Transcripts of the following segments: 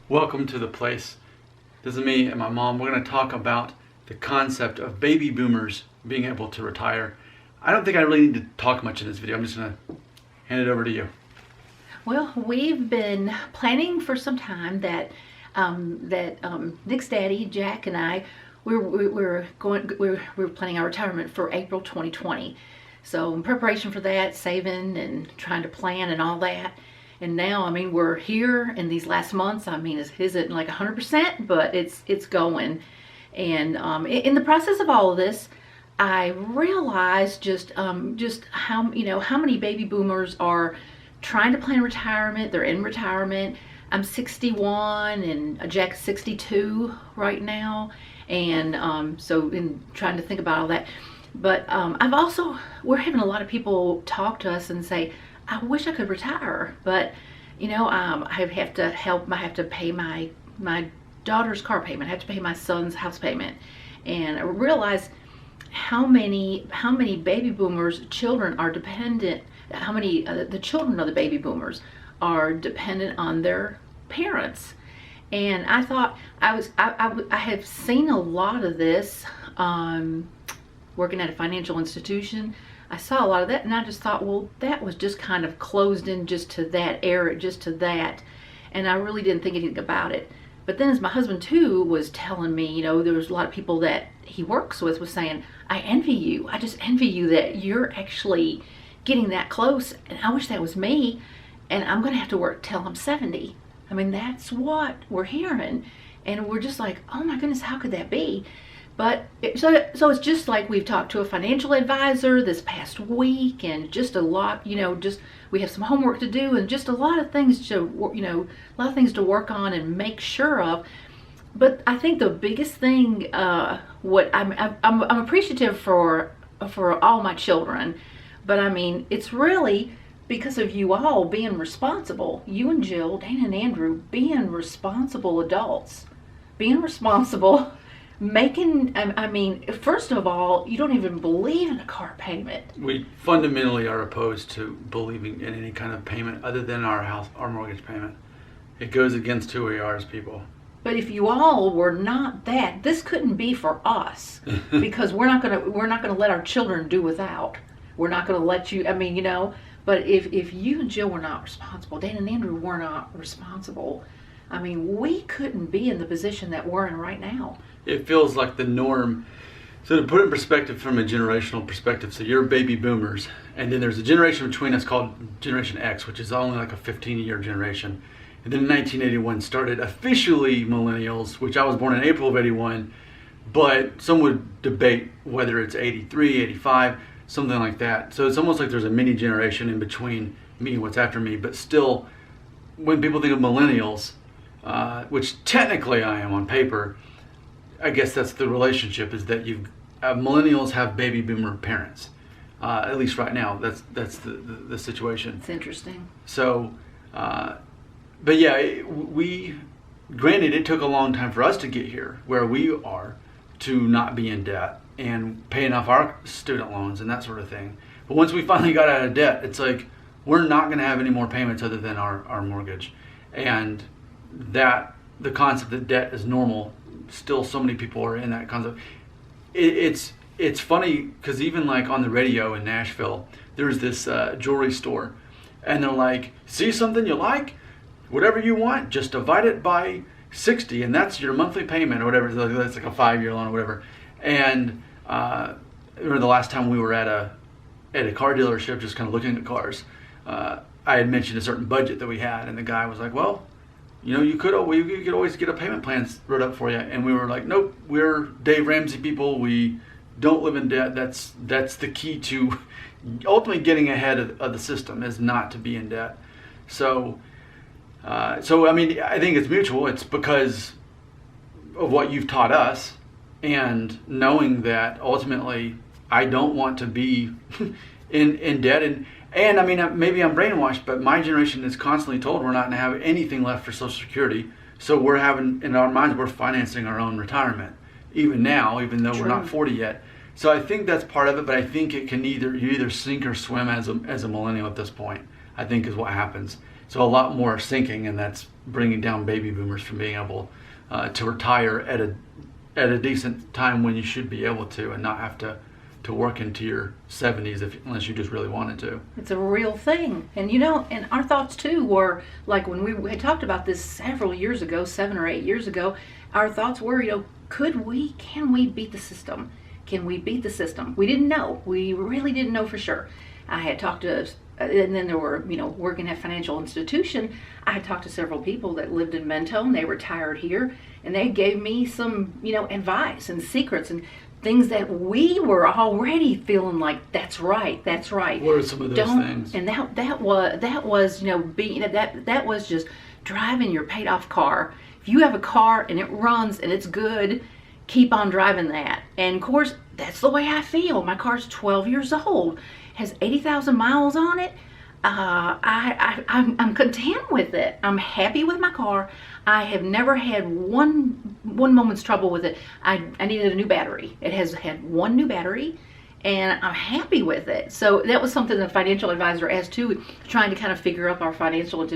Welcome to the place. This is me and my mom. We're going to talk about the concept of baby boomers being able to retire. I don't think I really need to talk much in this video. I'm just going to hand it over to you. Well, we've been planning for some time that Nick's daddy, Jack, and I, we're planning our retirement for April 2020. So in preparation for that, saving and trying to plan and all that. And now, I mean, we're here in these last months. I mean, it isn't like 100%, but it's going. And in the process of all of this, I realized just how many baby boomers are trying to plan retirement. They're in retirement. I'm 61 and Jack's 62 right now, and so in trying to think about all that. But we're having a lot of people talk to us and say, I wish I could retire, but I have to pay my daughter's car payment. I have to pay my son's house payment, and I realize how many baby boomers children are dependent. How many the children of the baby boomers are dependent on their parents. And I thought I have seen a lot of this working at a financial institution. I saw a lot of that, and I just thought, well, that was just kind of closed in just to that area, just to that, and I really didn't think anything about it. But then as my husband too was telling me, there was a lot of people that he works with was saying, I envy you. I just envy you that you're actually getting that close, and I wish that was me, and I'm gonna have to work till I'm 70. I mean, that's what we're hearing, and we're just like, oh my goodness, how could that be? But so it's just like we've talked to a financial advisor this past week, and just a lot, just we have some homework to do, and just a lot of things to, work on and make sure of. But I think the biggest thing, what I'm appreciative for all my children, but I mean, it's really because of you all being responsible. You and Jill, Dana and Andrew, being responsible adults, being responsible. First of all, you don't even believe in a car payment. We fundamentally are opposed to believing in any kind of payment other than our mortgage payment. It goes against who we are as people. But if you all were not that, this couldn't be for us because we're not gonna let our children do without. We're not gonna let you. But if you and Jill were not responsible, Dan and Andrew were not responsible, I mean, we couldn't be in the position that we're in right now. It feels like the norm. So to put it in perspective from a generational perspective, so you're baby boomers, and then there's a generation between us called Generation X, which is only like a 15-year generation. And then in 1981 started officially millennials, which I was born in April of 81, but some would debate whether it's 83, 85, something like that. So it's almost like there's a mini generation in between me and what's after me, but still, when people think of millennials, which technically I am on paper, I guess that's the relationship, is that millennials have baby boomer parents. At least right now, that's the situation. It's interesting. So, but yeah, granted, it took a long time for us to get here where we are, to not be in debt and paying off our student loans and that sort of thing. But once we finally got out of debt, it's like we're not going to have any more payments other than our mortgage. And that the concept that debt is normal, still so many people are in that concept. It's funny because even like on the radio in Nashville, there's this jewelry store, and they're like, see something you like, whatever you want, just divide it by 60 and that's your monthly payment or whatever. That's like a 5-year loan or whatever. And I remember the last time we were at a car dealership just kind of looking at cars, I had mentioned a certain budget that we had, and the guy was like, well, you could always get a payment plan wrote up for you. And we were like, nope, we're Dave Ramsey people. We don't live in debt. That's the key to ultimately getting ahead of the system, is not to be in debt. So I mean, I think it's mutual. It's because of what you've taught us, and knowing that ultimately I don't want to be in debt. And I mean, maybe I'm brainwashed, but my generation is constantly told we're not going to have anything left for Social Security. So we're having, in our minds, we're financing our own retirement, even now, even though we're not 40 yet. So I think that's part of it, but I think it can you either sink or swim as a millennial at this point, I think is what happens. So a lot more are sinking, and that's bringing down baby boomers from being able to retire at a decent time when you should be able to, and not have to work into your 70s unless you just really wanted to. It's a real thing. And and our thoughts too were like when we had talked about this several years ago, 7 or 8 years ago, our thoughts were, can we beat the system? Can we beat the system? We didn't know. We really didn't know for sure. I had talked to, and then there were, working at financial institution, I had talked to several people that lived in Mentone. They retired here, and they gave me some, advice and secrets and things that we were already feeling like that's right. What are some of those things? And that was being that was just driving your paid off car. If you have a car and it runs and it's good, keep on driving that. And of course, that's the way I feel. My car's 12 years old, has 80,000 miles on it. I'm content with it. I'm happy with my car. I have never had one moment's trouble with it. I needed a new battery. It has had one new battery, and I'm happy with it. So that was something the financial advisor asked too, trying to kind of figure out our financial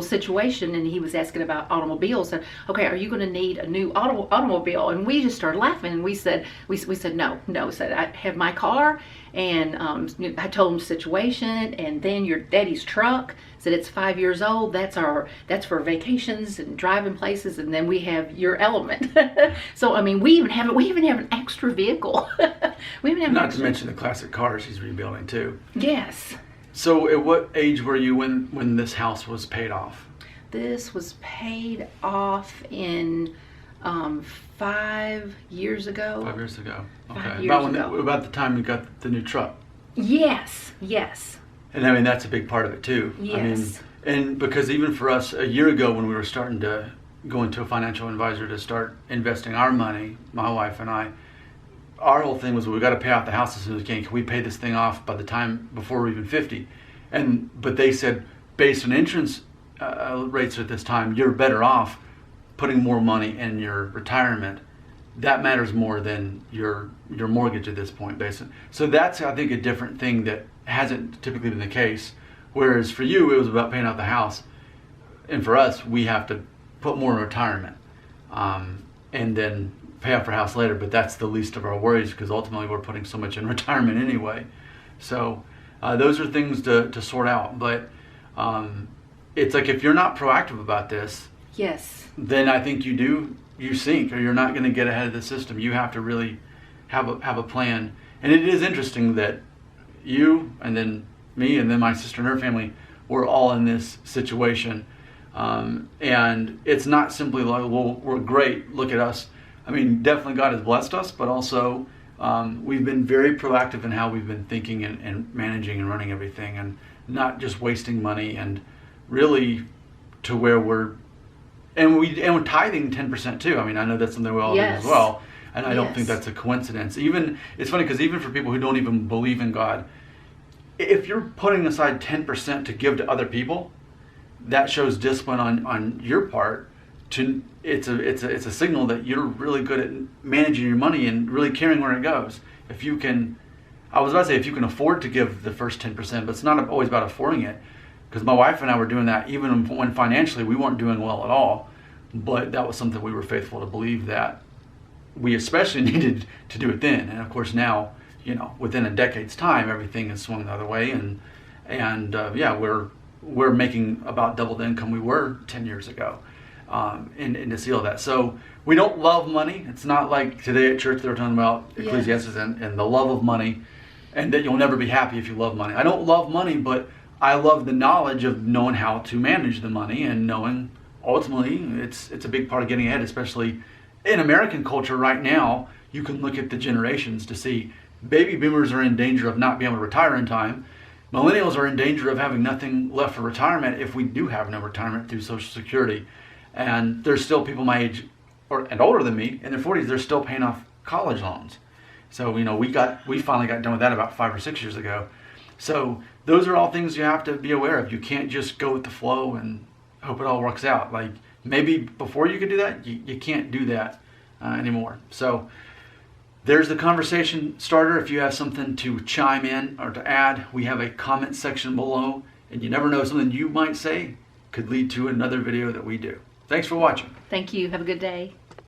situation. And he was asking about automobiles. And okay, are you going to need a new automobile? And we just started laughing. And we said no. Said I have my car, and I told him the situation. And then your daddy's truck. Said it's 5 years old. That's for vacations and driving places. And then we have your Element. So I mean, we even have an extra vehicle. Not to mention the classic cars he's rebuilding too. Yes. So at what age were you when this house was paid off? This was paid off in 5 years ago. 5 years ago. Okay. 5 years ago. About the time you got the new truck. Yes. And I mean, that's a big part of it too. Yes. I mean, and because even for us a year ago when we were starting to go into a financial advisor to start investing our money, my wife and I, our whole thing was, we got to pay off the house as soon as we can. Can we pay this thing off by the time before we're even 50? But they said, based on insurance rates at this time, you're better off putting more money in your retirement. That matters more than your mortgage at this point, basically. So that's, I think, a different thing that hasn't typically been the case. Whereas for you, it was about paying off the house, and for us, we have to put more in retirement, and then pay off our house later. But that's the least of our worries, because ultimately we're putting so much in retirement anyway. So those are things to sort out. But it's like, if you're not proactive about this, yes, then I think you sink, or you're not going to get ahead of the system. You have to really have a plan. And it is interesting that you, and then me, and then my sister and her family were all in this situation. And it's not simply like, well, we're great, look at us. I mean, definitely God has blessed us, but also we've been very proactive in how we've been thinking and managing and running everything, and not just wasting money, and really to where we're tithing 10% too. I mean, I know that's something we all do as well, and I don't think that's a coincidence. It's funny, because even for people who don't even believe in God, if you're putting aside 10% to give to other people, that shows discipline on your part. It's a signal that you're really good at managing your money and really caring where it goes. If you can afford to give the first 10%, but it's not always about affording it. Because my wife and I were doing that even when financially we weren't doing well at all. But that was something we were faithful to believe that we especially needed to do it then. And of course now, within a decade's time, everything has swung the other way, and we're making about double the income we were 10 years ago, and to see all that. So we don't love money. It's not like today at church they were talking about Ecclesiastes and the love of money, and that you'll never be happy if you love money. I don't love money, but I love the knowledge of knowing how to manage the money, and knowing ultimately it's a big part of getting ahead, especially in American culture right now. You can look at the generations to see baby boomers are in danger of not being able to retire in time. Millennials are in danger of having nothing left for retirement if we do have no retirement through Social Security. And there's still people my age and older than me in their 40s, they're still paying off college loans. So, we finally got done with that about 5 or 6 years ago. So those are all things you have to be aware of. You can't just go with the flow and hope it all works out. Like, maybe before you could do that, you can't do that anymore. So there's the conversation starter. If you have something to chime in or to add, we have a comment section below. And you never know, something you might say could lead to another video that we do. Thanks for watching. Thank you. Have a good day.